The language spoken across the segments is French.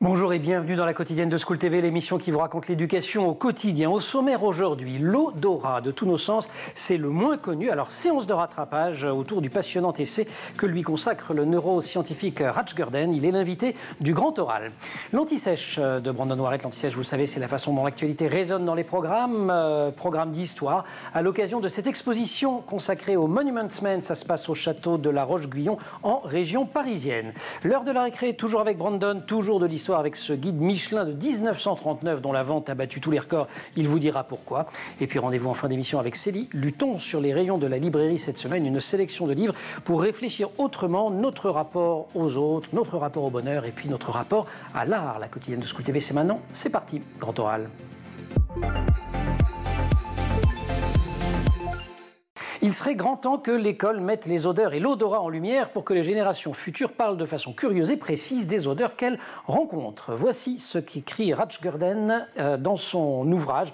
Bonjour et bienvenue dans la quotidienne de School TV, l'émission qui vous raconte l'éducation au quotidien. Au sommaire aujourd'hui, l'odorat de tous nos sens, c'est le moins connu. Alors, séance de rattrapage autour du passionnant essai que lui consacre le neuroscientifique Raj Gurdon. Il est l'invité du Grand Oral. L'anti-sèche de Brandon Warrett, l'anti-sèche, vous le savez, c'est la façon dont l'actualité résonne dans les programmes d'histoire. À l'occasion de cette exposition consacrée au Monuments Men, ça se passe au château de la Roche-Guyon en région parisienne. L'heure de la récré, toujours avec Brandon, toujours de l'histoire avec ce guide Michelin de 1939 dont la vente a battu tous les records. Il vous dira pourquoi. Et puis rendez-vous en fin d'émission avec Célie. Luttons sur les rayons de la librairie cette semaine, une sélection de livres pour réfléchir autrement notre rapport aux autres, notre rapport au bonheur et puis notre rapport à l'art. La quotidienne de School TV, c'est maintenant. C'est parti. Grand Oral. Il serait grand temps que l'école mette les odeurs et l'odorat en lumière pour que les générations futures parlent de façon curieuse et précise des odeurs qu'elles rencontrent. Voici ce qu'écrit Raj Gurdon dans son ouvrage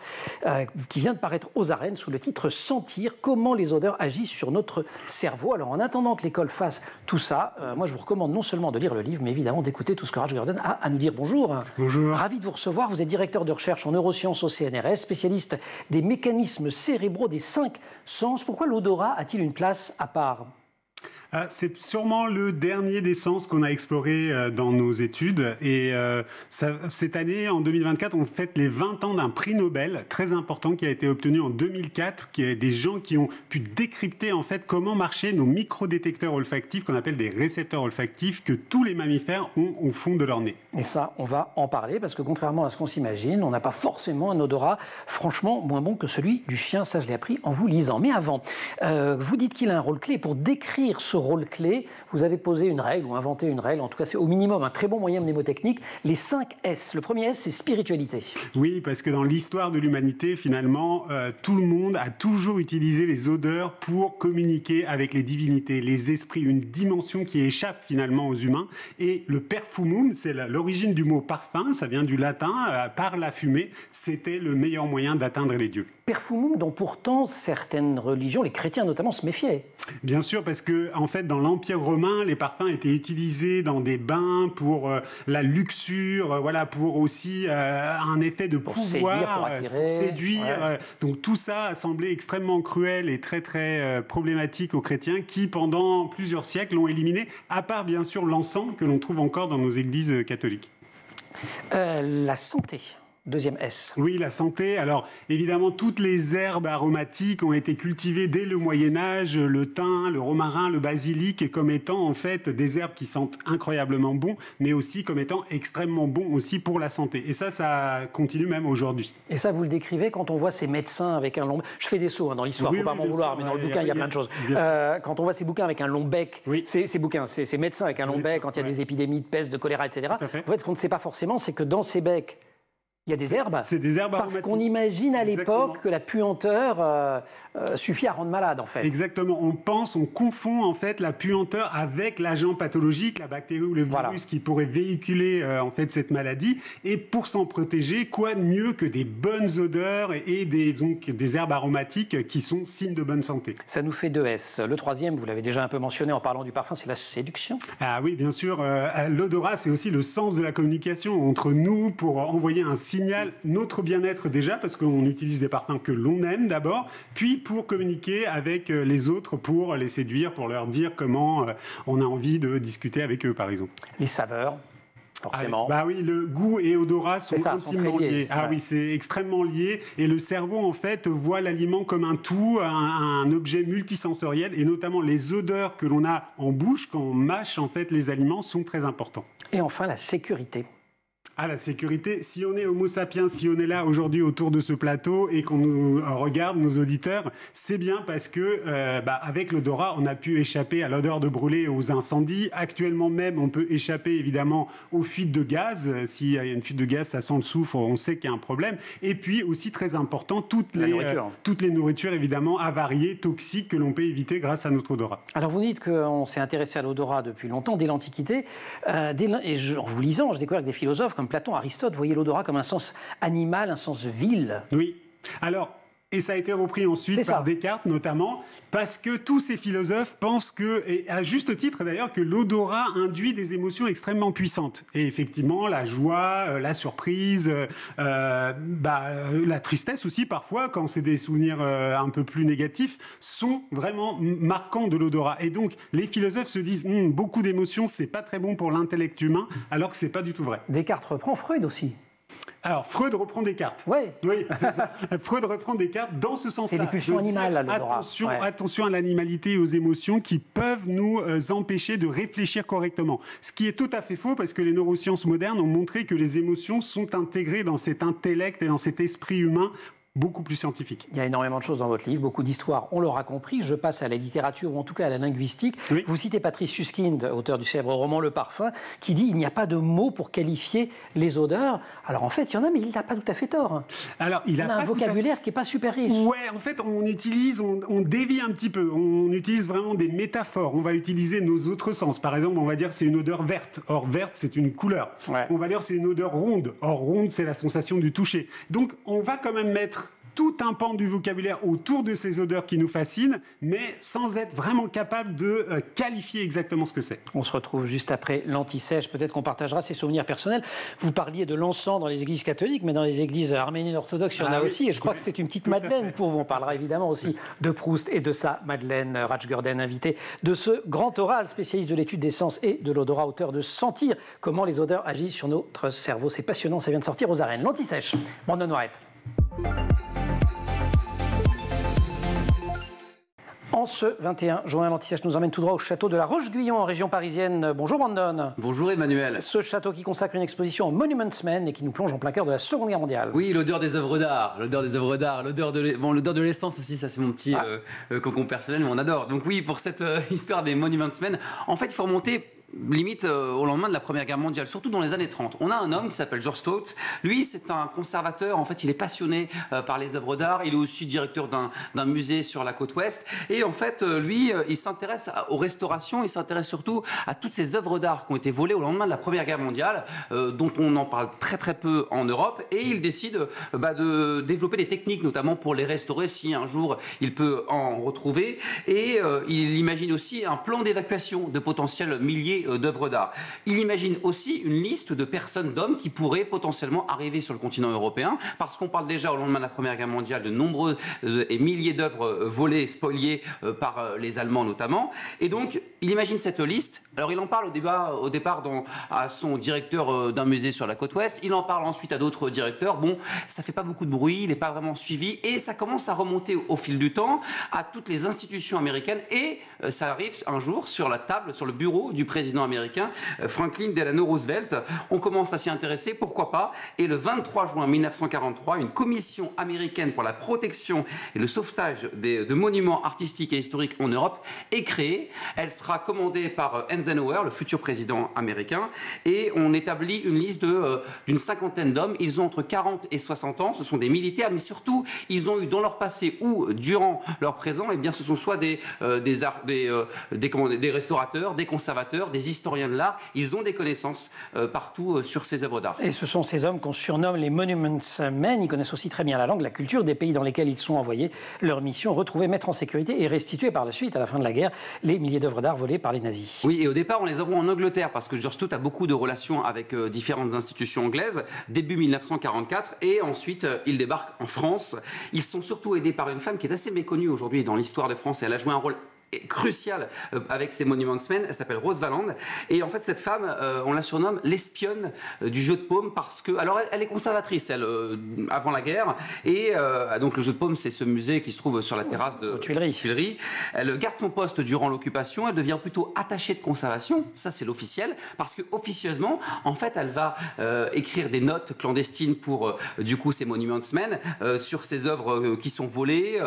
qui vient de paraître aux arènes sous le titre « Sentir comment les odeurs agissent sur notre cerveau ». Alors en attendant que l'école fasse tout ça, moi je vous recommande non seulement de lire le livre, mais évidemment d'écouter tout ce que Raj Gurdon a à nous dire. Bonjour. Bonjour. Ravi de vous recevoir. Vous êtes directeur de recherche en neurosciences au CNRS, spécialiste des mécanismes cérébraux des 5 sens. Pourquoi l'odorat a-t-il une place à part ? C'est sûrement le dernier des sens qu'on a exploré dans nos études. Et cette année, en 2024, on fête les 20 ans d'un prix Nobel très important qui a été obtenu en 2004, qui est des gens qui ont pu décrypter en fait comment marchaient nos microdétecteurs olfactifs, qu'on appelle des récepteurs olfactifs, que tous les mammifères ont au fond de leur nez. Et ça, on va en parler, parce que contrairement à ce qu'on s'imagine, on n'a pas forcément un odorat franchement moins bon que celui du chien. Ça, je l'ai appris en vous lisant. Mais avant, vous dites qu'il a un rôle clé. Pour décrire ce rôle clé, vous avez posé une règle ou inventé une règle, en tout cas c'est au minimum un très bon moyen mnémotechnique, les 5 S. Le premier S, c'est spiritualité. Oui, parce que dans l'histoire de l'humanité, finalement, tout le monde a toujours utilisé les odeurs pour communiquer avec les divinités, les esprits, une dimension qui échappe finalement aux humains. Et le perfumum, c'est l'origine du mot parfum, ça vient du latin, par la fumée, c'était le meilleur moyen d'atteindre les dieux. Perfumum dont pourtant certaines religions, les chrétiens notamment, se méfiaient. Bien sûr, parce que en fait, dans l'Empire romain, les parfums étaient utilisés dans des bains pour la luxure, voilà, pour aussi un effet de pouvoir, pour séduire. Ouais. Donc tout ça a semblé extrêmement cruel et très très problématique aux chrétiens qui, pendant plusieurs siècles, l'ont éliminé, à part bien sûr l'encens que l'on trouve encore dans nos églises catholiques. La santé. Deuxième S. Oui, la santé. Alors, évidemment, toutes les herbes aromatiques ont été cultivées dès le Moyen-Âge, le thym, le romarin, le basilic, comme étant en fait des herbes qui sentent incroyablement bon, mais aussi comme étant extrêmement bons aussi pour la santé. Et ça continue même aujourd'hui. Et ça, vous le décrivez quand on voit ces médecins avec un long... Je fais des sauts dans l'histoire, il ne faut pas m'en vouloir, mais dans le bouquin, il y a plein de choses. Quand on voit ces bouquins avec un long bec, ces médecins avec un long bec, quand il y a des épidémies de peste, de choléra, etc. En fait, ce qu'on ne sait pas forcément, c'est que dans ces becs, il y a des herbes. C'est des herbes aromatiques. Parce qu'on imagine à l'époque que la puanteur suffit à rendre malade, en fait. Exactement. On confond en fait la puanteur avec l'agent pathologique, la bactérie ou le virus qui pourrait véhiculer en fait cette maladie. Et pour s'en protéger, quoi de mieux que des bonnes odeurs et des herbes aromatiques qui sont signes de bonne santé. Ça nous fait 2 S. Le troisième, vous l'avez déjà un peu mentionné en parlant du parfum, c'est la séduction. Ah oui, bien sûr. L'odorat, c'est aussi le sens de la communication entre nous pour envoyer un signal, notre bien-être déjà, parce qu'on utilise des parfums que l'on aime d'abord, puis pour communiquer avec les autres, pour les séduire, pour leur dire comment on a envie de discuter avec eux, par exemple. Les saveurs. Forcément. Bah oui, le goût et odorat sont intimement liés. Ah oui, c'est extrêmement lié. Et le cerveau, en fait, voit l'aliment comme un tout, un objet multisensoriel. Et notamment, les odeurs que l'on a en bouche, quand on mâche, en fait, les aliments, sont très importants. Et enfin, la sécurité. Ah, la sécurité. Si on est Homo sapiens, si on est là aujourd'hui autour de ce plateau et qu'on nous regarde, nos auditeurs, c'est bien parce que avec l'odorat, on a pu échapper à l'odeur de brûlé et aux incendies. Actuellement même, on peut échapper évidemment aux fuites de gaz. S'il y a une fuite de gaz, ça sent le soufre, on sait qu'il y a un problème. Et puis aussi très important, toutes les nourritures évidemment avariées, toxiques que l'on peut éviter grâce à notre odorat. Alors vous dites qu'on s'est intéressé à l'odorat depuis longtemps, dès l'Antiquité. En vous lisant, je découvre que des philosophes comme Platon, Aristote voyaient l'odorat comme un sens animal, un sens vil. Oui. Alors, Et ça a été repris ensuite par Descartes notamment, parce que tous ces philosophes pensent que, et à juste titre d'ailleurs, que l'odorat induit des émotions extrêmement puissantes. Et effectivement, la joie, la surprise, la tristesse aussi parfois, quand c'est des souvenirs un peu plus négatifs, sont vraiment marquants de l'odorat. Et donc, les philosophes se disent beaucoup d'émotions, c'est pas très bon pour l'intellect humain, alors que c'est pas du tout vrai. Descartes reprend Freud aussi. Alors, Freud reprend Descartes. Oui, c'est ça. Freud reprend Descartes dans ce sens-là. C'est les pulsions animales, l'odorat. Attention à l'animalité et aux émotions qui peuvent nous empêcher de réfléchir correctement. Ce qui est tout à fait faux parce que les neurosciences modernes ont montré que les émotions sont intégrées dans cet intellect et dans cet esprit humain beaucoup plus scientifique. Il y a énormément de choses dans votre livre, beaucoup d'histoires, on l'aura compris. Je passe à la littérature, ou en tout cas à la linguistique. Oui. Vous citez Patrice Süskind, auteur du célèbre roman Le Parfum, qui dit « Il n'y a pas de mots pour qualifier les odeurs ». Alors en fait, il y en a, mais il n'a pas tout à fait tort. Alors, il a un vocabulaire qui n'est pas super riche. Ouais, en fait, on dévie un petit peu. On utilise vraiment des métaphores. On va utiliser nos autres sens. Par exemple, on va dire c'est une odeur verte. Or, verte, c'est une couleur. Ouais. On va dire c'est une odeur ronde. Or, ronde, c'est la sensation du toucher. Donc, on va quand même mettre tout un pan du vocabulaire autour de ces odeurs qui nous fascinent, mais sans être vraiment capable de qualifier exactement ce que c'est. On se retrouve juste après l'anti-sèche. Peut-être qu'on partagera ses souvenirs personnels. Vous parliez de l'encens dans les églises catholiques, mais dans les églises arméniennes orthodoxes, il y en a aussi. Et je crois que c'est une petite Madeleine pour vous. On parlera évidemment aussi de Proust et de sa Madeleine Rajgurden, invitée de ce grand oral, spécialiste de l'étude des sens et de l'odorat, auteur de Sentir, comment les odeurs agissent sur notre cerveau. C'est passionnant, ça vient de sortir aux arènes. L'anti-sèche. Brandon Noiret. En ce 21 juin, l'Anti-Sèche nous emmène tout droit au château de la Roche-Guyon en région parisienne. Bonjour Brandon. Bonjour Emmanuel. Ce château qui consacre une exposition au Monuments Men et qui nous plonge en plein cœur de la Seconde Guerre mondiale. Oui, l'odeur des œuvres d'art, l'odeur de l'essence aussi, ça c'est mon petit cocon personnel, mais on adore. Donc oui, pour cette histoire des Monuments Men, en fait il faut remonter limite au lendemain de la Première Guerre mondiale, surtout dans les années 30. On a un homme qui s'appelle George Stout. Lui, c'est un conservateur. En fait, il est passionné par les œuvres d'art. Il est aussi directeur d'un musée sur la côte ouest. Et en fait, lui, il s'intéresse aux restaurations. Il s'intéresse surtout à toutes ces œuvres d'art qui ont été volées au lendemain de la Première Guerre mondiale, dont on en parle très très peu en Europe. Et il décide de développer des techniques, notamment pour les restaurer si un jour il peut en retrouver. Et il imagine aussi un plan d'évacuation de potentiels milliers d'œuvres d'art. Il imagine aussi une liste de personnes, d'hommes qui pourraient potentiellement arriver sur le continent européen, parce qu'on parle déjà au lendemain de la Première Guerre mondiale de nombreux et milliers d'œuvres volées, spoliées par les Allemands notamment. Et donc, il imagine cette liste. Alors, il en parle au départ à son directeur d'un musée sur la côte ouest. Il en parle ensuite à d'autres directeurs. Bon, ça fait pas beaucoup de bruit, il n'est pas vraiment suivi. Et ça commence à remonter au fil du temps à toutes les institutions américaines. Et ça arrive un jour sur la table, sur le bureau du président américain Franklin Delano Roosevelt. On commence à s'y intéresser, pourquoi pas. Et le 23 juin 1943, une commission américaine pour la protection et le sauvetage de monuments artistiques et historiques en Europe est créée. Elle sera commandée par Eisenhower, le futur président américain, et on établit une liste d'une cinquantaine d'hommes. Ils ont entre 40 et 60 ans. Ce sont des militaires, mais surtout, ils ont eu dans leur passé ou durant leur présent, eh bien, ce sont soit des restaurateurs, des conservateurs, des historiens de l'art. Ils ont des connaissances partout sur ces œuvres d'art. Et ce sont ces hommes qu'on surnomme les Monuments Men. Ils connaissent aussi très bien la langue, la culture des pays dans lesquels ils sont envoyés. Leur mission, retrouver, mettre en sécurité et restituer par la suite, à la fin de la guerre, les milliers d'œuvres d'art volées par les nazis. Oui, et au départ, on les envoie en Angleterre parce que George Stout a beaucoup de relations avec différentes institutions anglaises, début 1944, et ensuite, ils débarquent en France. Ils sont surtout aidés par une femme qui est assez méconnue aujourd'hui dans l'histoire de France, et elle a joué un rôle crucial avec ces Monuments Men. Elle s'appelle Rose Valland, et en fait cette femme on la surnomme l'espionne du jeu de paume parce que, alors elle est conservatrice avant la guerre, et donc le jeu de paume, c'est ce musée qui se trouve sur la terrasse de Tuileries. Elle garde son poste durant l'occupation. Elle devient plutôt attachée de conservation, ça c'est l'officiel, parce que officieusement en fait elle va écrire des notes clandestines pour du coup ces Monuments Men sur ces œuvres qui sont volées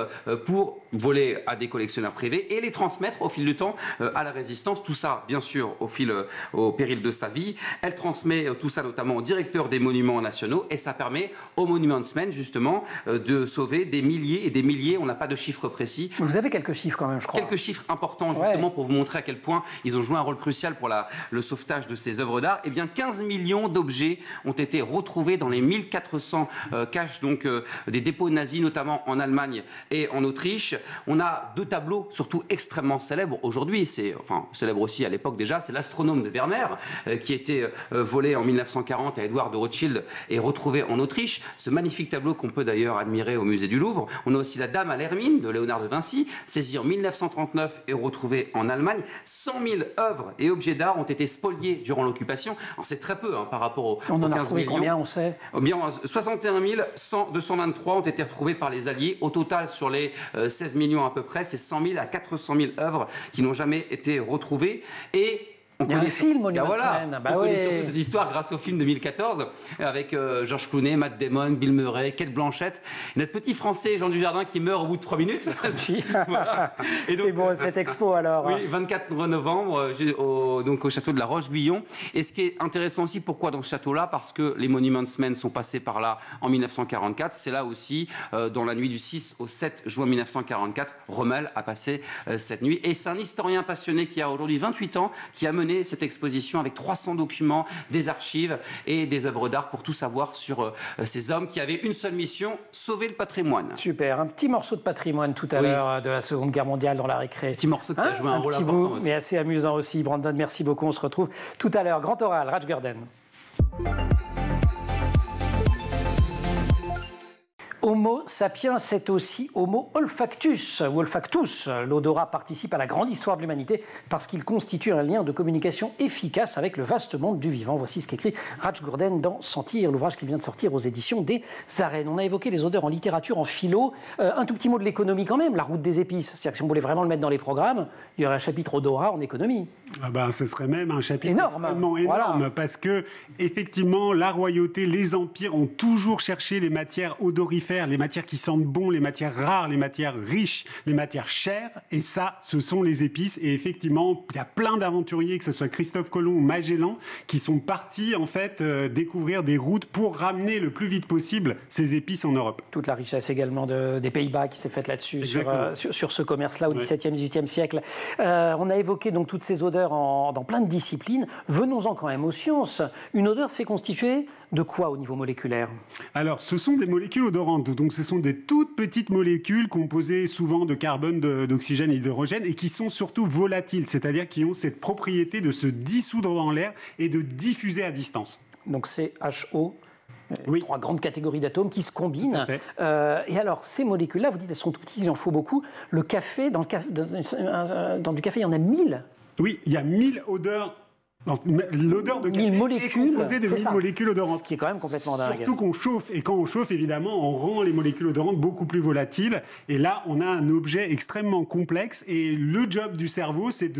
pour voler à des collectionneurs privés et les souhaité transmettre au fil du temps à la résistance. Tout ça, bien sûr, au péril de sa vie. Elle transmet tout ça notamment au directeur des monuments nationaux et ça permet aux Monuments Men, justement, de sauver des milliers et des milliers, on n'a pas de chiffres précis. Vous avez quelques chiffres quand même, je crois. Quelques chiffres importants, justement, pour vous montrer à quel point ils ont joué un rôle crucial pour le sauvetage de ces œuvres d'art. Eh bien, 15 millions d'objets ont été retrouvés dans les 1400 caches, donc des dépôts nazis, notamment en Allemagne et en Autriche. On a 2 tableaux, surtout extrêmement célèbres aujourd'hui, célèbre aussi à l'époque déjà, c'est l'Astronome de Werner, qui a été volé en 1940 à Édouard de Rothschild et retrouvé en Autriche. Ce magnifique tableau qu'on peut d'ailleurs admirer au musée du Louvre. On a aussi la Dame à l'Hermine de Léonard de Vinci, saisie en 1939 et retrouvée en Allemagne. 100 000 œuvres et objets d'art ont été spoliés durant l'occupation. C'est très peu par rapport aux 15 millions. On en a retrouvé combien, on sait? Bien, 61 223 ont été retrouvés par les Alliés. Au total, sur les 16 millions à peu près, c'est 100 000 à 400 000 œuvres qui n'ont jamais été retrouvées. Et il y a un film, Monuments Men. On connaît surtout cette histoire grâce au film de 2014 avec George Clooney, Matt Damon, Bill Murray, Kate Blanchett. Et notre petit Français Jean Dujardin qui meurt au bout de 3 minutes. Voilà. Et bon, cette expo alors. Oui, 24 novembre donc au château de la Roche-Guyon. Et ce qui est intéressant aussi, pourquoi dans ce château-là? Parce que les Monuments Men sont passés par là en 1944. C'est là aussi, dans la nuit du 6 au 7 juin 1944, Rommel a passé cette nuit. Et c'est un historien passionné qui a aujourd'hui 28 ans qui a mené cette exposition avec 300 documents, des archives et des œuvres d'art pour tout savoir sur ces hommes qui avaient une seule mission, sauver le patrimoine. Super, un petit morceau de patrimoine tout à l'heure de la Seconde Guerre mondiale dans la récré. Petit morceau qui a joué un rôle petit important bout, aussi. Mais assez amusant aussi. Brandon, merci beaucoup. On se retrouve tout à l'heure. Grand oral, Raj Gurden. Homo sapiens, c'est aussi Homo olfactus ou olfactus. L'odorat participe à la grande histoire de l'humanité parce qu'il constitue un lien de communication efficace avec le vaste monde du vivant. Voici ce qu'écrit Raj Gurden dans Sentir, l'ouvrage qui vient de sortir aux éditions des Arènes. On a évoqué les odeurs en littérature, en philo. Un tout petit mot de l'économie quand même, la route des épices. C'est-à-dire que si on voulait vraiment le mettre dans les programmes, il y aurait un chapitre odorat en économie. Ce serait même un chapitre extrêmement énorme, voilà. Parce que effectivement, la royauté, les empires ont toujours cherché les matières odorifères, les matières qui sentent bon, les matières rares, les matières riches, les matières chères. Et ça, ce sont les épices. Et effectivement, il y a plein d'aventuriers, que ce soit Christophe Colomb ou Magellan, qui sont partis en fait découvrir des routes pour ramener le plus vite possible ces épices en Europe. Toute la richesse également des Pays-Bas qui s'est faite là-dessus, sur ce commerce-là au XVIIe, XVIIIe siècle. On a évoqué donc toutes ces odeurs dans plein de disciplines. Venons-en quand même aux sciences. Une odeur, c'est constitué de quoi au niveau moléculaire? Alors, ce sont des molécules odorantes. Donc, ce sont des toutes petites molécules composées souvent de carbone, d'oxygène et d'hydrogène et qui sont surtout volatiles, c'est-à-dire qui ont cette propriété de se dissoudre dans l'air et de diffuser à distance. Donc, c'est HO. Oui. 3 grandes catégories d'atomes qui se combinent. Et alors, ces molécules-là, vous dites, elles sont tout petites, il en faut beaucoup. Le café, dans du café, il y en a 1000. Oui, il y a 1000 odeurs. L'odeur de café est composée de 1000 molécules odorantes. Ce qui est quand même complètement dingue. Surtout qu'on chauffe. Et quand on chauffe, évidemment, on rend les molécules odorantes beaucoup plus volatiles. Et là, on a un objet extrêmement complexe. Et le job du cerveau, c'est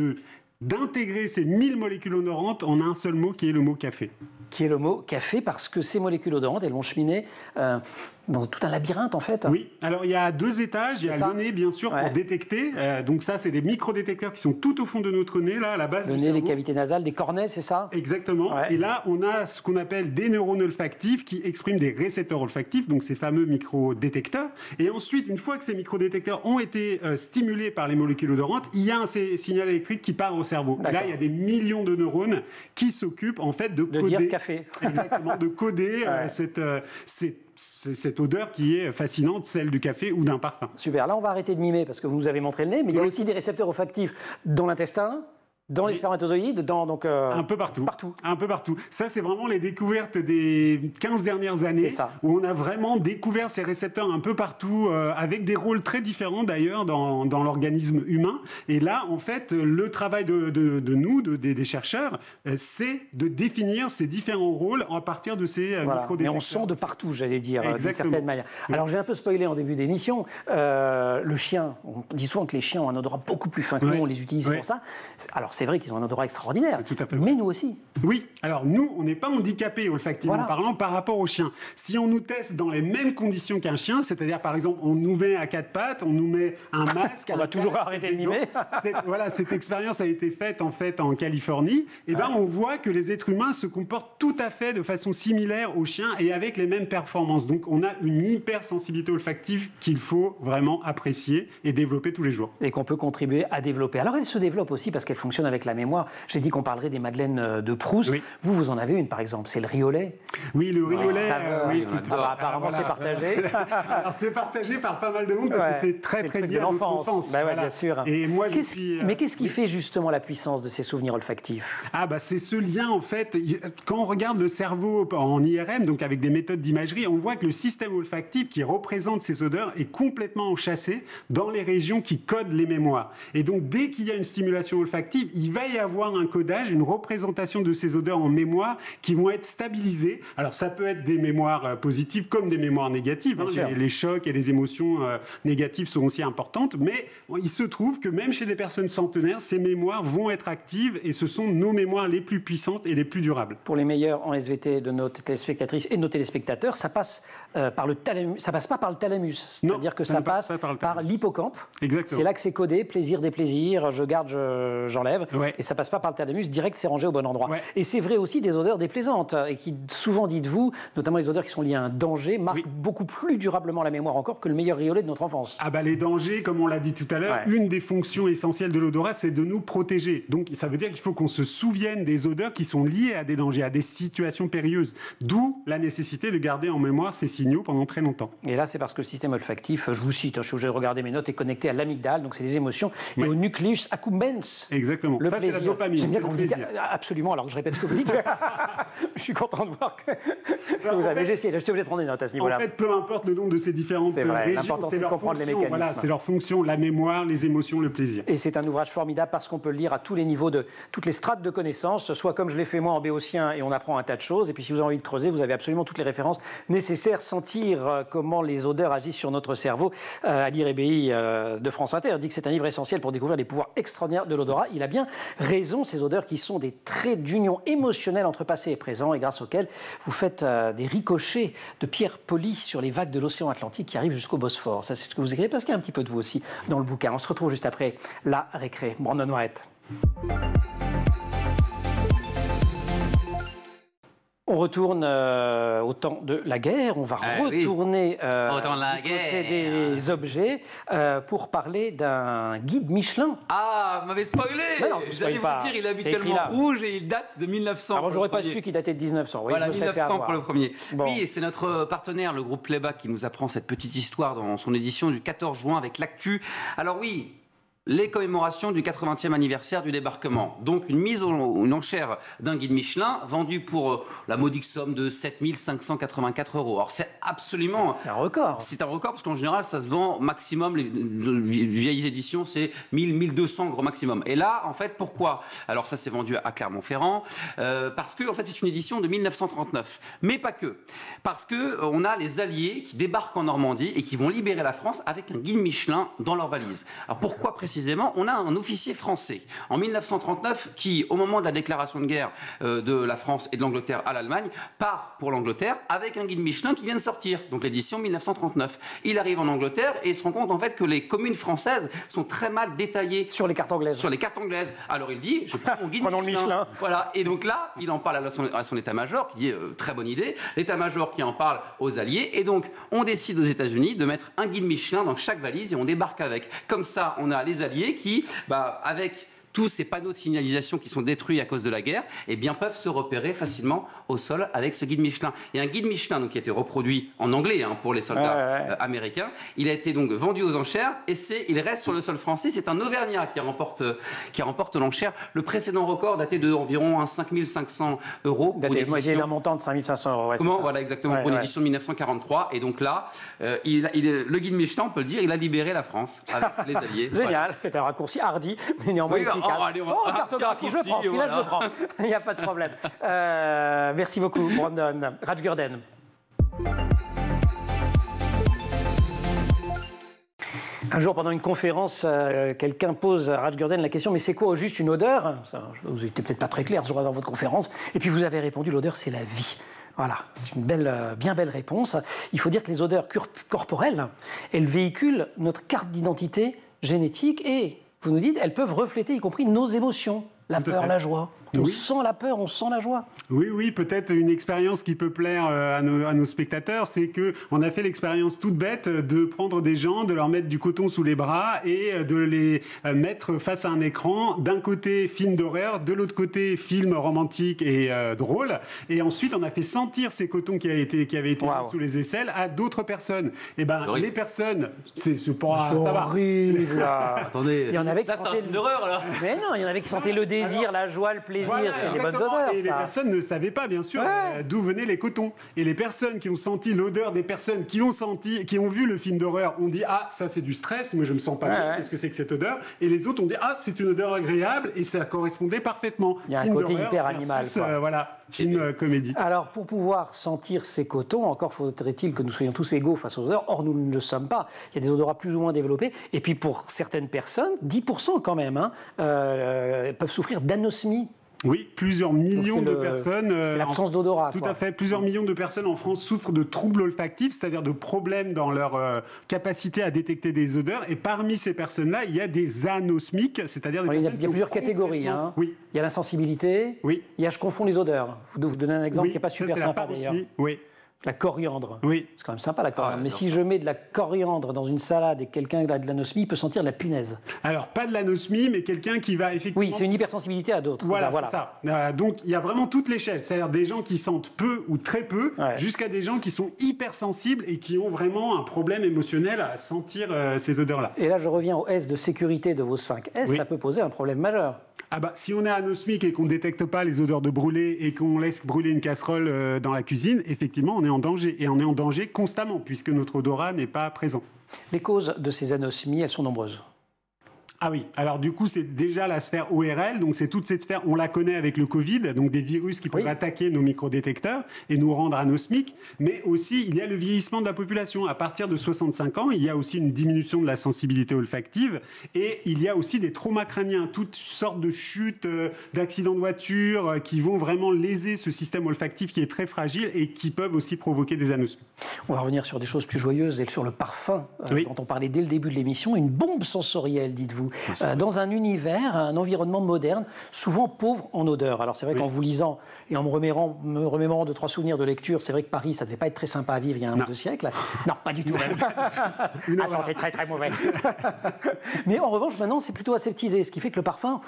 d'intégrer ces 1000 molécules odorantes en un seul mot, qui est le mot café. Qui est le mot café, parce que ces molécules odorantes, elles vont cheminer dans tout un labyrinthe, en fait. Oui, alors il y a 2 étages. Il y a le nez, bien sûr, pour détecter. Donc ça, c'est des microdétecteurs qui sont tout au fond de notre nez, là, à la base du cerveau. Le nez, les cavités nasales, des cornets, c'est ça? Exactement. Ouais. Et là, on a ce qu'on appelle des neurones olfactifs qui expriment des récepteurs olfactifs, donc ces fameux microdétecteurs. Et ensuite, une fois que ces microdétecteurs ont été stimulés par les molécules odorantes, il y a un signal électrique qui part au cerveau. Et là, il y a des millions de neurones qui s'occupent, en fait, de coder... dire café. Exactement, de coder cette odeur qui est fascinante, celle du café ou d'un parfum. Super, là on va arrêter de mimer parce que vous nous avez montré le nez, mais il y a aussi des récepteurs olfactifs dans l'intestin, dans les spermatozoïdes, un peu partout. Un peu partout. Ça, c'est vraiment les découvertes des 15 dernières années, où on a vraiment découvert ces récepteurs un peu partout, avec des rôles très différents d'ailleurs dans l'organisme humain. Et là, en fait, le travail de nous, des chercheurs, c'est de définir ces différents rôles à partir de ces microdétecteurs. Mais on sent de partout, j'allais dire, d'une certaine manière. Alors, j'ai un peu spoilé en début d'émission. Le chien, on dit souvent que les chiens ont un odorat beaucoup plus fin que nous, on les utilise pour ça. Alors, c'est vrai qu'ils ont un odorat extraordinaire. C'est tout à fait mais nous aussi. Oui, alors nous, on n'est pas handicapés olfactivement parlant par rapport aux chiens. Si on nous teste dans les mêmes conditions qu'un chien, c'est-à-dire par exemple, on nous met à 4 pattes, on nous met un masque... on va toujours arrêter de mimer. Voilà, cette expérience a été faite en Californie. Et ben, on voit que les êtres humains se comportent tout à fait de façon similaire aux chiens et avec les mêmes performances. Donc on a une hypersensibilité olfactive qu'il faut vraiment apprécier et développer tous les jours. Et qu'on peut contribuer à développer. Alors elle se développe aussi parce qu'elle fonctionne avec la mémoire. J'ai dit qu'on parlerait des madeleines de Proust. Oui. Vous en avez une par exemple, c'est le riolet. Oui, le riolet. Oui, apparemment c'est partagé. Alors c'est partagé par pas mal de monde parce que c'est très lié à notre enfance. Bah ouais, bien sûr. Et moi, mais qu'est-ce qui fait justement la puissance de ces souvenirs olfactifs? C'est ce lien en fait. Quand on regarde le cerveau en IRM, donc avec des méthodes d'imagerie, on voit que le système olfactif qui représente ces odeurs est complètement enchâssé dans les régions qui codent les mémoires. Et donc dès qu'il y a une stimulation olfactive, il va y avoir un codage, une représentation de ces odeurs en mémoire qui vont être stabilisées. Alors ça peut être des mémoires positives comme des mémoires négatives. Les chocs et les émotions négatives sont aussi importantes, mais il se trouve que même chez des personnes centenaires, ces mémoires vont être actives et ce sont nos mémoires les plus puissantes et les plus durables. Pour les meilleurs en SVT de nos téléspectatrices et de nos téléspectateurs, ça passe par le thalamus. Ça passe pas par le thalamus, c'est-à-dire que ça passe par l'hippocampe. Exactement. C'est là que c'est codé, plaisir, déplaisir, je garde, j'enlève, et ça passe pas par le thalamus. Direct, c'est rangé au bon endroit. Ouais. Et c'est vrai aussi des odeurs déplaisantes et qui souvent, dites-vous, notamment les odeurs qui sont liées à un danger, marquent beaucoup plus durablement la mémoire encore que le meilleur riolet de notre enfance. Les dangers, comme on l'a dit tout à l'heure, une des fonctions essentielles de l'odorat, c'est de nous protéger. Donc ça veut dire qu'il faut qu'on se souvienne des odeurs qui sont liées à des dangers, à des situations périlleuses. D'où la nécessité de garder en mémoire ces signaux pendant très longtemps. Et là, c'est parce que le système olfactif, je vous cite, je suis obligé de regarder mes notes, est connecté à l'amygdale, donc c'est les émotions, et au nucleus accumbens. Exactement. Le ça, plaisir. C'est la dopamine. J'aime bien quand vous dites absolument, alors que je répète ce que vous dites. Je suis content de voir que vous avez essayé. J'étais obligé de prendre des notes à ce niveau-là. En fait, peu importe le nom de ces différentes régions, c'est leur fonction. Voilà, c'est leur fonction, la mémoire, les émotions, le plaisir. Et c'est un ouvrage formidable parce qu'on peut le lire à tous les niveaux, de toutes les strates de connaissances, soit comme je l'ai fait moi en béotien et on apprend un tas de choses. Et puis si vous avez envie de creuser, vous avez absolument toutes les références nécessaires, sentir comment les odeurs agissent sur notre cerveau. Ali Rebéi de France Inter dit que c'est un livre essentiel pour découvrir les pouvoirs extraordinaires de l'odorat. Il a bien raison, ces odeurs qui sont des traits d'union émotionnelle entre passé et présent et grâce auxquels vous faites des ricochets de pierres polies sur les vagues de l'océan Atlantique qui arrivent jusqu'au Bosphore. Ça, c'est ce que vous écrivez parce qu'il y a un petit peu de vous aussi dans le bouquin. On se retrouve juste après la récré. Brandon White. On retourne au temps de la guerre, on va retourner du côté des objets pour parler d'un guide Michelin. Ah, vous m'avez spoilé. J'allais vous dire, il est habituellement rouge et il date de 1900. Alors j'aurais pas su qu'il datait de 1900. Oui, voilà, 1900 pour le premier. Bon. Oui, et c'est notre partenaire, le groupe Playback, qui nous apprend cette petite histoire dans son édition du 14 juin avec l'actu. Alors oui, les commémorations du 80e anniversaire du débarquement. Donc une enchère d'un guide Michelin vendu pour la modique somme de 7 584 €. Alors c'est absolument... C'est un record. C'est un record parce qu'en général ça se vend maximum, les vieilles éditions c'est 1200 gros maximum. Et là en fait pourquoi? Alors ça c'est vendu à Clermont-Ferrand parce que en fait c'est une édition de 1939. Mais pas que. Parce que on a les Alliés qui débarquent en Normandie et qui vont libérer la France avec un guide Michelin dans leur valise. Alors pourquoi précisément? On a un officier français en 1939 qui, au moment de la déclaration de guerre de la France et de l'Angleterre à l'Allemagne, part pour l'Angleterre avec un guide Michelin qui vient de sortir, donc l'édition 1939. Il arrive en Angleterre et il se rend compte en fait que les communes françaises sont très mal détaillées sur les cartes anglaises. Sur les cartes anglaises. Alors il dit, je prends mon guide Michelin. Voilà. Et donc là, il en parle à son état-major qui dit très bonne idée. L'état-major qui en parle aux Alliés. Et donc on décide aux États-Unis de mettre un guide Michelin dans chaque valise et on débarque avec. Comme ça, on a les Alliés qui, avec tous ces panneaux de signalisation qui sont détruits à cause de la guerre, eh bien, peuvent se repérer facilement au sol avec ce guide Michelin. Et un guide Michelin donc, qui a été reproduit en anglais pour les soldats américains, il a été donc vendu aux enchères et il reste sur le sol français. C'est un Auvergnat qui remporte l'enchère. Le précédent record datait d'environ 5 500 €. Daté d'un montant de 5 500 €. Voilà, exactement, pour une édition de 1943. Et donc là, le guide Michelin, on peut le dire, il a libéré la France avec les Alliés. Génial, c'est un raccourci hardi, mais néanmoins efficace. Cartographie, je prends, celui-là je le prends. Il n'y a pas de problème. Merci beaucoup, Brandon. Raj Gurden. Un jour, pendant une conférence, quelqu'un pose à Rajgurden la question « Mais c'est quoi au juste une odeur ?» Vous n'étiez peut-être pas très clair ce jour dans votre conférence. Et puis vous avez répondu « L'odeur, c'est la vie ». Voilà, c'est une bien belle réponse. Il faut dire que les odeurs corporelles, elles véhiculent notre carte d'identité génétique et, vous nous dites, elles peuvent refléter y compris nos émotions. La peur, la joie. On sent la peur, on sent la joie. Oui, peut-être une expérience qui peut plaire à nos spectateurs, c'est qu'on a fait l'expérience toute bête de prendre des gens, de leur mettre du coton sous les bras et de les mettre face à un écran. D'un côté, film d'horreur, de l'autre côté, film romantique et drôle. Et ensuite, on a fait sentir ces cotons qui avaient été mis sous les aisselles à d'autres personnes. Et les personnes, c'est horrible. Attendez, il y en avait qui là, c'est un film d'horreur, là. Mais non, il y en avait qui sentaient le désir, la joie, le plaisir. Voilà, c'est des bonnes odeurs. Et les personnes ne savaient pas, bien sûr, d'où venaient les cotons. Et les personnes qui ont senti l'odeur des personnes qui ont vu le film d'horreur ont dit « Ah, ça c'est du stress, moi je me sens pas bien, qu'est-ce que c'est que cette odeur ?» Et les autres ont dit « Ah, c'est une odeur agréable » et ça correspondait parfaitement. Il y a un côté hyper animal. Film comédie. Alors, pour pouvoir sentir ces cotons, encore faudrait-il que nous soyons tous égaux face aux odeurs. Or, nous ne le sommes pas. Il y a des odorats plus ou moins développés. Et puis, pour certaines personnes, 10% quand même, peuvent souffrir d'anosmie. Oui, plusieurs millions de personnes. C'est l'absence d'odorat. Tout à fait. Plusieurs millions de personnes en France souffrent de troubles olfactifs, c'est-à-dire de problèmes dans leur capacité à détecter des odeurs. Et parmi ces personnes-là, il y a des anosmiques, c'est-à-dire des personnes. Il y a plusieurs catégories. Oui. Il y a l'insensibilité. Oui. Il y a je confonds les odeurs. Vous donnez un exemple qui n'est pas super sympa d'ailleurs. Oui. La coriandre. Oui. C'est quand même sympa la coriandre. Mais si je mets de la coriandre dans une salade et quelqu'un a de l'anosmie, il peut sentir de la punaise. Alors, pas de l'anosmie, mais quelqu'un qui va effectivement... Oui, c'est une hypersensibilité à d'autres. Voilà, c'est ça. Donc, il y a vraiment toute l'échelle. C'est-à-dire des gens qui sentent peu ou très peu, jusqu'à des gens qui sont hypersensibles et qui ont vraiment un problème émotionnel à sentir ces odeurs-là. Et là, je reviens au S de sécurité de vos 5 S. Ça peut poser un problème majeur. Si on est anosmique et qu'on ne détecte pas les odeurs de brûlé et qu'on laisse brûler une casserole dans la cuisine, effectivement, on est en danger. Et on est en danger constamment, puisque notre odorat n'est pas présent. Les causes de ces anosmies, elles sont nombreuses. Ah oui, alors du coup, c'est déjà la sphère ORL, donc c'est toute cette sphère, on la connaît avec le Covid, donc des virus qui peuvent attaquer nos microdétecteurs et nous rendre anosmiques, mais aussi il y a le vieillissement de la population. À partir de 65 ans, il y a aussi une diminution de la sensibilité olfactive et il y a aussi des traumas crâniens, toutes sortes de chutes, d'accidents de voiture qui vont vraiment léser ce système olfactif qui est très fragile et qui peuvent aussi provoquer des anosmies. On va revenir sur des choses plus joyeuses et sur le parfum dont on parlait dès le début de l'émission, une bombe sensorielle, dites-vous. Dans un univers, un environnement moderne, souvent pauvre en odeur. Alors c'est vrai qu'en vous lisant et en me remémorant 2-3 souvenirs de lecture, c'est vrai que Paris, ça ne devait pas être très sympa à vivre il y a 1 ou 2 siècles. Non, pas du tout. La santé très très mauvaise. Mais en revanche, maintenant, c'est plutôt aseptisé, ce qui fait que le parfum,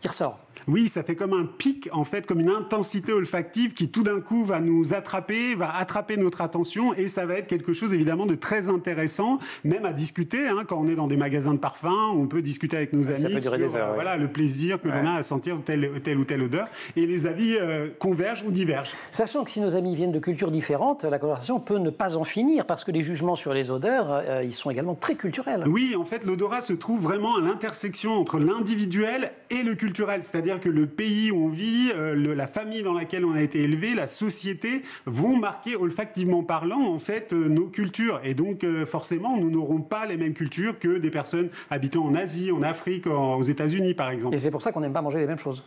il ressort. Oui, ça fait comme un pic, en fait, comme une intensité olfactive qui tout d'un coup va nous attraper, va attraper notre attention et ça va être quelque chose évidemment de très intéressant, même à discuter, quand on est dans des magasins de parfums, on peut discuter avec nos amis ça peut durer sur des heures, voilà, le plaisir que l'on a à sentir telle ou telle odeur et les avis convergent ou divergent. Sachant que si nos amis viennent de cultures différentes, la conversation peut ne pas en finir parce que les jugements sur les odeurs, ils sont également très culturels. Oui, en fait, l'odorat se trouve vraiment à l'intersection entre l'individuel et le culturel, c'est-à-dire que le pays où on vit, la famille dans laquelle on a été élevé, la société vont marquer olfactivement parlant en fait nos cultures et donc forcément nous n'aurons pas les mêmes cultures que des personnes habitant en Asie, en Afrique, aux États-Unis par exemple. Et c'est pour ça qu'on n'aime pas manger les mêmes choses.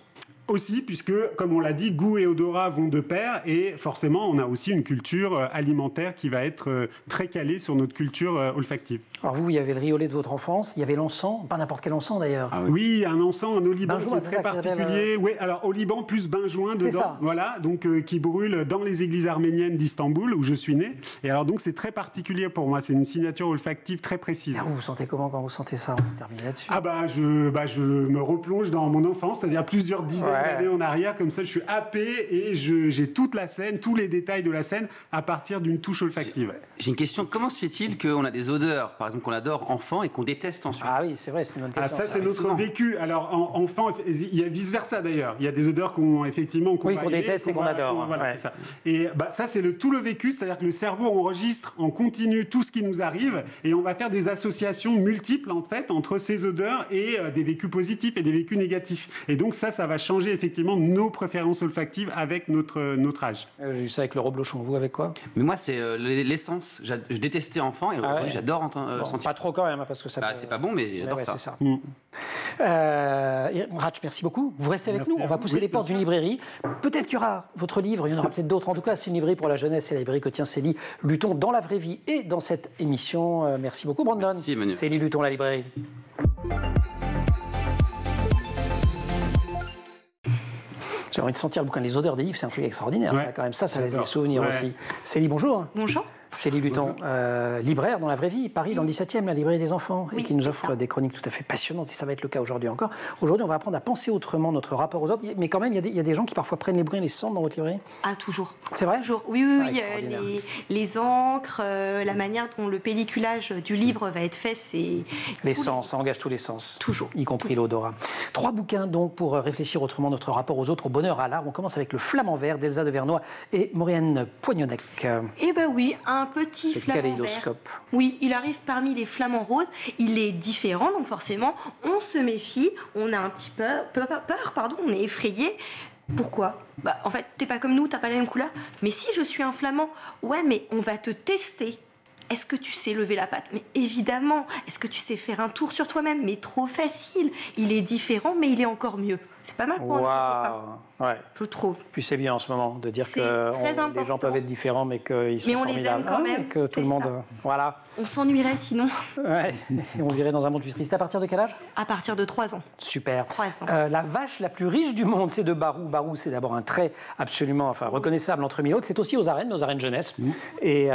Aussi, puisque, comme on l'a dit, goût et odorat vont de pair, et forcément, on a aussi une culture alimentaire qui va être très calée sur notre culture olfactive. Alors vous, il y avait le riolet de votre enfance, il y avait l'encens, pas n'importe quel encens d'ailleurs. Ah oui, un encens en Liban qui est très particulier. Oui, alors au Liban, plus benjoin dedans, ça. Voilà, donc qui brûle dans les églises arméniennes d'Istanbul, où je suis né. Et alors donc, c'est très particulier pour moi, c'est une signature olfactive très précise. Alors, vous vous sentez comment quand vous sentez ça? On va se terminer là-dessus. Je me replonge dans mon enfance, c'est-à-dire plusieurs dizaines d'années en arrière, comme ça je suis happé et j'ai toute la scène, tous les détails de la scène à partir d'une touche olfactive. J'ai une question, comment se fait-il qu'on a des odeurs, par exemple qu'on adore enfant et qu'on déteste ensuite? Ah oui, c'est vrai, c'est une bonne question. Ça c'est notre vécu. Alors enfant, il y a vice-versa d'ailleurs. Il y a des odeurs qu'on déteste et qu'on adore. Voilà, c'est ça. Et ça c'est tout le vécu, c'est-à-dire que le cerveau enregistre en continu tout ce qui nous arrive et on va faire des associations multiples en fait entre ces odeurs et des vécus positifs et des vécus négatifs. Et donc ça va changer partager effectivement nos préférences olfactives avec notre âge. J'ai vu ça avec le reblochon. Vous avec quoi? Mais moi, c'est l'essence. Je détestais enfant et aujourd'hui, j'adore sentir. Pas trop quand même, parce que ça. C'est pas bon, mais j'adore ça. C'est ça. Ratch, merci beaucoup. Vous restez avec nous. On va pousser les portes d'une librairie. Peut-être qu'il y aura votre livre. Il y en aura peut-être d'autres. En tout cas, c'est une librairie pour la jeunesse. C'est la librairie que tient Célie Luton dans la vraie vie et dans cette émission. Merci beaucoup, Brandon. Merci, Emmanuel. Célie Luton, la librairie. J'ai envie de sentir le bouquin. Les odeurs des livres, c'est un truc extraordinaire, ça, quand même. Ça laisse des souvenirs aussi. Célie, bonjour. Bonjour. Célie Luton, libraire dans la vraie vie, Paris, dans le 17e, la librairie des enfants, et qui nous offre des chroniques tout à fait passionnantes, et ça va être le cas aujourd'hui encore. Aujourd'hui, on va apprendre à penser autrement notre rapport aux autres, mais quand même, il y a des gens qui parfois prennent les bruits et les sentent dans votre librairie. Ah, toujours. C'est vrai? Toujours. Oui. Les encres, la manière dont le pelliculage du livre va être fait, c'est... Les sens, ça engage tous les sens. Toujours. Y compris l'odorat. 3 bouquins, donc, pour réfléchir autrement notre rapport aux autres, au bonheur, à l'art. On commence avec Le Flamand Vert d'Elsa de Vernoy et Maurienne Poignonnec. Eh ben oui, un petit flamand kaléidoscope. vert. Oui, il arrive parmi les flamants roses. Il est différent, donc forcément, on se méfie. On a un petit peu peur, on est effrayé. Pourquoi? En fait, t'es pas comme nous, t'as pas la même couleur. Mais si je suis un flamand, ouais, mais on va te tester. Est-ce que tu sais lever la patte? Mais évidemment. Est-ce que tu sais faire un tour sur toi-même? Mais trop facile. Il est différent, mais il est encore mieux. C'est pas mal pour un copain. Ouais. Je trouve. Puis c'est bien en ce moment de dire que les gens peuvent être différents, mais qu'ils sont formidables. Mais on les aime quand même. Que tout le monde... Voilà. On s'ennuierait sinon. Ouais. Et on vivrait dans un monde plus triste. À partir de quel âge? À partir de 3 ans. Super. 3 ans. La vache la plus riche du monde, c'est de Barou. Barou, c'est d'abord un trait absolument reconnaissable entre mille autres. C'est aussi aux arènes jeunesse. Et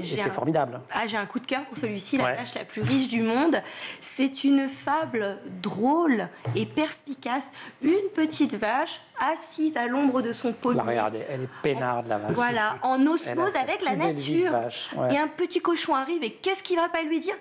c'est formidable. J'ai un coup de cœur pour celui-ci, La vache la plus riche du monde. C'est une fable drôle et perspicace. Une petite vache assise à l'ombre de son pommier. Regardez, elle est peinarde, la vache. Voilà, en osmose avec la nature. Et un petit cochon arrive et qu'est-ce qu'il va pas lui dire?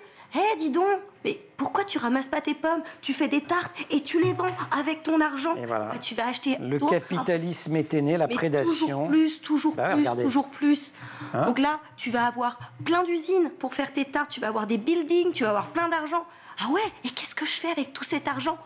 Dis donc, mais pourquoi tu ramasses pas tes pommes? Tu fais des tartes et tu les vends avec ton argent. Tu vas acheter le capitalisme est né, la prédation. Toujours plus. Donc là, tu vas avoir plein d'usines pour faire tes tartes. Tu vas avoir des buildings, tu vas avoir plein d'argent. Ah ouais, et qu'est-ce que je fais avec tout cet argent?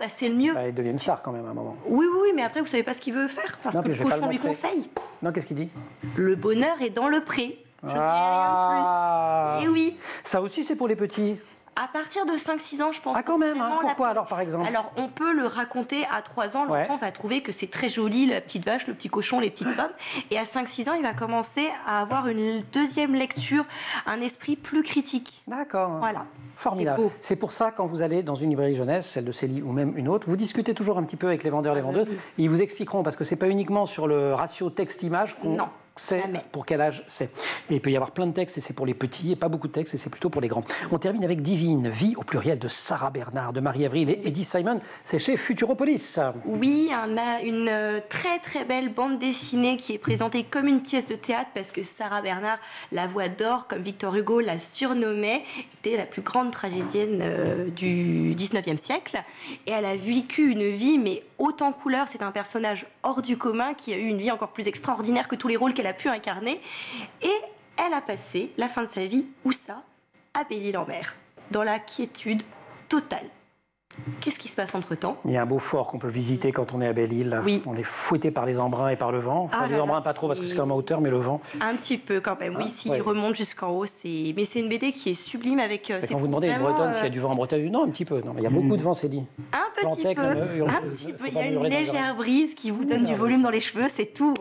C'est le mieux. Il devient une star quand même à un moment. Oui, mais après, vous savez pas ce qu'il veut faire, parce que le cochon lui conseille. Non, qu'est-ce qu'il dit? Le bonheur est dans le pré. Je ne dis rien de plus. Et oui. Ça aussi, c'est pour les petits. À partir de 5-6 ans, je pense. Ah, quand même, pourquoi alors, par exemple? Alors, on peut le raconter à 3 ans. L'enfant va trouver que c'est très joli, la petite vache, le petit cochon, les petites pommes. Et à 5-6 ans, il va commencer à avoir une deuxième lecture, un esprit plus critique. D'accord. Voilà. Formidable. C'est pour ça, quand vous allez dans une librairie jeunesse, celle de Célie ou même une autre, vous discutez toujours un petit peu avec les vendeurs, les vendeuses. Ils vous expliqueront, parce que c'est pas uniquement sur le ratio texte-image qu'on sait pour quel âge c'est. Et il peut y avoir plein de textes, et c'est pour les petits, et pas beaucoup de textes, et c'est plutôt pour les grands. On termine avec Divine, vie au pluriel de Sarah Bernard, de Marie Avril et Eddie Simon. C'est chez Futuropolis. Oui, on a une très très belle bande dessinée qui est présentée comme une pièce de théâtre, parce que Sarah Bernard, la voix d'or, comme Victor Hugo la surnommait, était la plus grande tragédienne du 19e siècle. Et elle a vécu une vie, mais haute en couleurs. C'est un personnage hors du commun qui a eu une vie encore plus extraordinaire que tous les rôles qu'elle a pu incarner. Et elle a passé la fin de sa vie, où ça? À Belle-Île-en-Mer, dans la quiétude totale. Qu'est-ce qui se passe entre-temps? Il y a un beau fort qu'on peut visiter quand on est à Belle-Île. Oui. On est fouetté par les embruns et par le vent. Enfin, les embruns, pas trop, parce que c'est quand même à hauteur, mais le vent... Un petit peu quand même, oui. S'il remonte jusqu'en haut, c'est... Mais c'est une BD qui est sublime avec... Quand vous demandez à une Bretonne s'il y a du vent en Bretagne, non, un petit peu. Non, il y a beaucoup de vent, c'est dit. Un petit peu. Il y a une légère brise qui vous donne du volume dans les cheveux, c'est tout.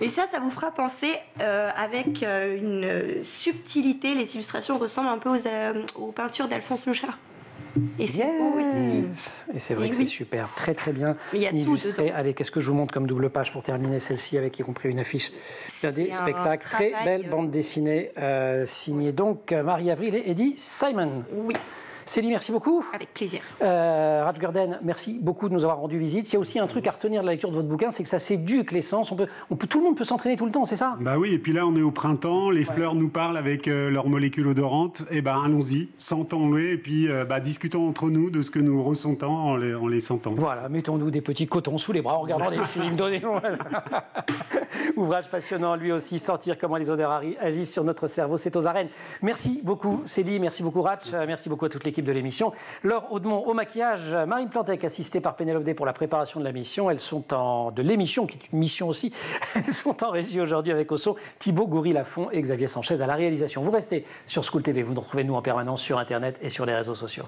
Et ça vous fera penser avec une subtilité. Les illustrations ressemblent un peu aux peintures d'Alphonse Mucha. Et c'est beau aussi. Et c'est vrai que c'est super, très très bien illustré. Allez, qu'est-ce que je vous montre comme double page pour terminer celle-ci, avec y compris une affiche des spectacles. Très belle bande dessinée signée donc Marie Avril et Eddie Simon. Oui. Célie, merci beaucoup. Avec plaisir. Raj Gurden, merci beaucoup de nous avoir rendu visite. Il y a aussi un truc à retenir de la lecture de votre bouquin, c'est que ça s'éduque les sens. Tout le monde peut s'entraîner tout le temps, c'est ça? Bah oui, et puis là on est au printemps, les fleurs nous parlent avec leurs molécules odorantes. Et allons-y, sentons-les et puis discutons entre nous de ce que nous ressentons en les sentant. Voilà, mettons-nous des petits cotons sous les bras en regardant des films. Donnez-moi. Ouvrage passionnant, lui aussi, sentir comment les odeurs agissent sur notre cerveau, c'est aux arènes. Merci beaucoup Célie, merci beaucoup Rach, merci beaucoup à toute l'équipe l'équipe de l'émission. Laure Audemont au maquillage, Marine Plantec assistée par Pénélope D pour la préparation de la mission. De l'émission, qui est une mission aussi. Elles sont en régie aujourd'hui avec au son Thibaut Goury-Lafont et Xavier Sanchez à la réalisation. Vous restez sur School TV, vous nous retrouvez nous en permanence sur Internet et sur les réseaux sociaux.